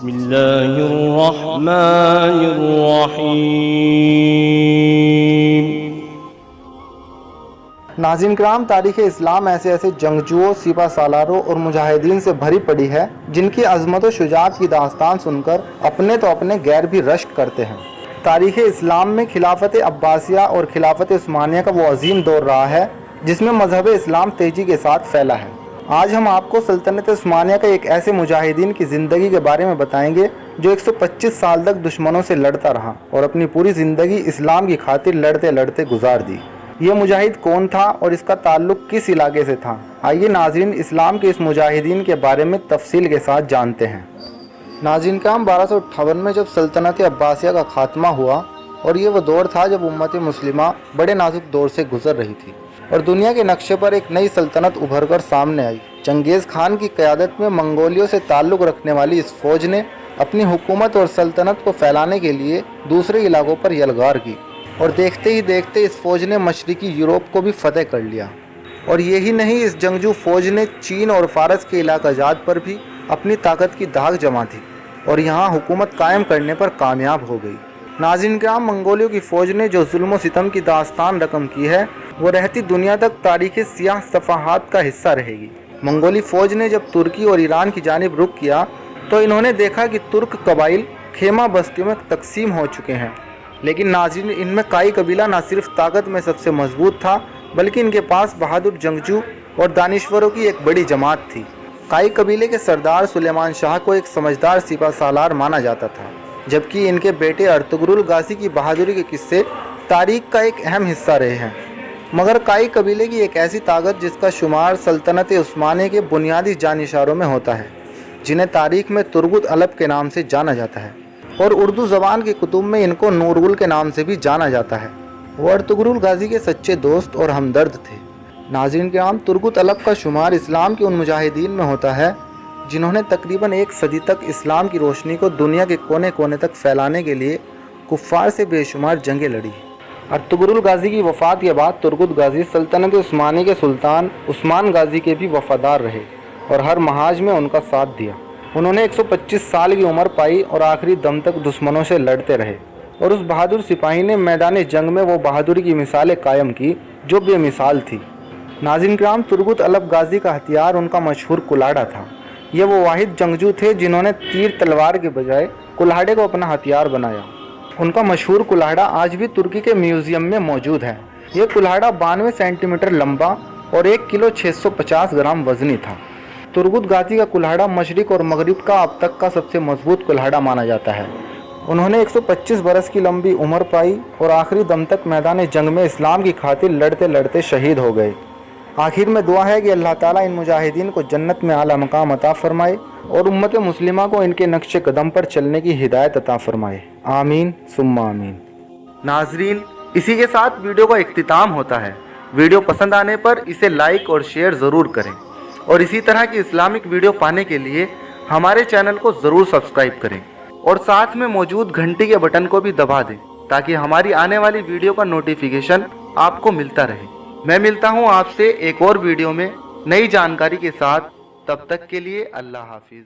بسم اللہ الرحمن الرحیم۔ ناظرین کرام، تاریخ اسلام ایسے جنگجوؤں، سپہ سالاروں اور مجاہدین سے بھری پڑی ہے جن کی عظمت و شجاعت کی داستان سن کر اپنے تو اپنے غیر بھی رشک کرتے ہیں۔ تاریخ اسلام میں خلافت عباسیہ اور خلافت عثمانیہ کا وہ عظیم دور رہا ہے جس میں مذہب اسلام تیزی کے ساتھ پھیلا ہے۔ آج ہم آپ کو سلطنت عثمانیہ کے ایک ایسے مجاہدین کی زندگی کے بارے میں بتائیں گے جو 125 سال تک دشمنوں سے لڑتا رہا اور اپنی پوری زندگی اسلام کی خاطر لڑتے لڑتے گزار دی۔ یہ مجاہد کون تھا اور اس کا تعلق کس علاقے سے تھا؟ آئیے ناظرین اسلام کے اس مجاہدین کے بارے میں تفصیل کے ساتھ جانتے ہیں۔ ناظرین کرام، 1258 میں جب سلطنت عباسیہ کا خاتمہ ہوا، اور یہ وہ دور تھا جب امت مسلمہ بڑے نازک دور سے گزر رہی تھی اور دنیا کے نقشے پر ایک نئی سلطنت ابھر کر سامنے آئی۔ چنگیز خان کی قیادت میں منگولیوں سے تعلق رکھنے والی اس فوج نے اپنی حکومت اور سلطنت کو پھیلانے کے لیے دوسرے علاقوں پر یلغار کی، اور دیکھتے ہی دیکھتے اس فوج نے مشرقی یورپ کو بھی فتح کر لیا۔ اور یہی نہیں، اس جنگجو فوج نے چین اور فارس کے علاقہ جات پر بھی اپنی طاقت کی داغ جما دی اور یہاں حکومت قائم کرنے پر کامیاب ہو گئی۔ ناظرین کرام، منگولیوں کی فوج نے جو ظلم و ستم کی داستان رقم کی ہے وہ رہتی دنیا تک تاریخ سیاہ صفحات کا حصہ رہے گی۔ منگولی فوج نے جب ترکی اور ایران کی جانب رخ کیا تو انہوں نے دیکھا کہ ترک قبائل خیمہ بستیوں میں تقسیم ہو چکے ہیں، لیکن ناظرین ان میں کائی قبیلہ نہ صرف طاقت میں سب سے مضبوط تھا بلکہ ان کے پاس بہادر جنگجو اور دانشوروں کی ایک بڑی جماعت تھی۔ کائی قبیلے کے سردار سلیمان شاہ کو ایک سمجھدار سپہ سالار مانا جاتا تھا، جبکہ ان کے بیٹے ارطغرل غازی کی بہادری کے قصے تاریخ کا ایک اہم حصہ رہے ہیں۔ مگر کائی قبیلے کی ایک ایسی طاقت جس کا شمار سلطنت عثمانیہ کے بنیادی جانشاروں میں ہوتا ہے، جنہیں تاریخ میں ترغت الب کے نام سے جانا جاتا ہے، اور اردو زبان کی کتب میں ان کو نورغل کے نام سے بھی جانا جاتا ہے۔ وہ ارطغرل غازی کے سچے دوست اور ہمدرد تھے۔ ناظرین کرام، ترغت الب کا شمار اسلام کے ان مجاہدین میں ہوتا ہے جنہوں نے تقریباً 1 صدی تک اسلام کی روشنی کو دنیا کے کونے کونے تک پھیلانے کے لیے کفار سے بے شمار جنگیں لڑی۔ ارطغرل غازی کی وفات کے بعد ترغت غازی سلطنت عثمانیہ کے سلطان عثمان غازی کے بھی وفادار رہے اور ہر محاذ میں ان کا ساتھ دیا۔ انہوں نے 125 سال کی عمر پائی اور آخری دم تک دشمنوں سے لڑتے رہے، اور اس بہادر سپاہی نے میدان جنگ میں وہ بہادری کی مثالیں قائم کی جو بے مثال تھی۔ ناظرین کرام، ترغت الب غازی کا ہتھیار ان کا مشہور کلاڑا تھا۔ یہ وہ واحد جنگجو تھے جنہوں نے تیر تلوار کے بجائے کلاڑے کو اپنا ہتھیار بنایا۔ ان کا مشہور کلاڑا آج بھی ترکی کے میوزیم میں موجود ہے۔ یہ کلاڑا 92 سینٹی میٹر لمبا اور 1 کلو 650 گرام وزنی تھا۔ ترغت غازی کا کلاڑا مشرق اور مغرب کا اب تک کا سب سے مضبوط کلاڑا مانا جاتا ہے۔ انہوں نے 125 برس کی لمبی عمر پائی اور آخری دم تک میدان جنگ میں اسلام کی خاطر لڑتے لڑتے شہید ہو گئے۔ آخر میں دعا ہے کہ اللہ تعالیٰ ان مجاہدین کو جنت میں اعلیٰ مقام عطا فرمائے اور امت مسلمہ کو ان کے نقش قدم پر چلنے کی ہدایت عطا فرمائے، آمین ثم آمین۔ ناظرین، اسی کے ساتھ ویڈیو کا اختتام ہوتا ہے۔ ویڈیو پسند آنے پر اسے لائک اور شیئر ضرور کریں، اور اسی طرح کی اسلامک ویڈیو پانے کے لیے ہمارے چینل کو ضرور سبسکرائب کریں اور ساتھ میں موجود گھنٹی کے بٹن کو بھی دبا دیں تاکہ ہماری آنے والی ویڈیو کا نوٹیفیکیشن آپ کو ملتا رہے۔ میں ملتا ہوں آپ سے ایک اور ویڈیو میں نئی جانکاری کے ساتھ، تب تک کے لیے اللہ حافظ۔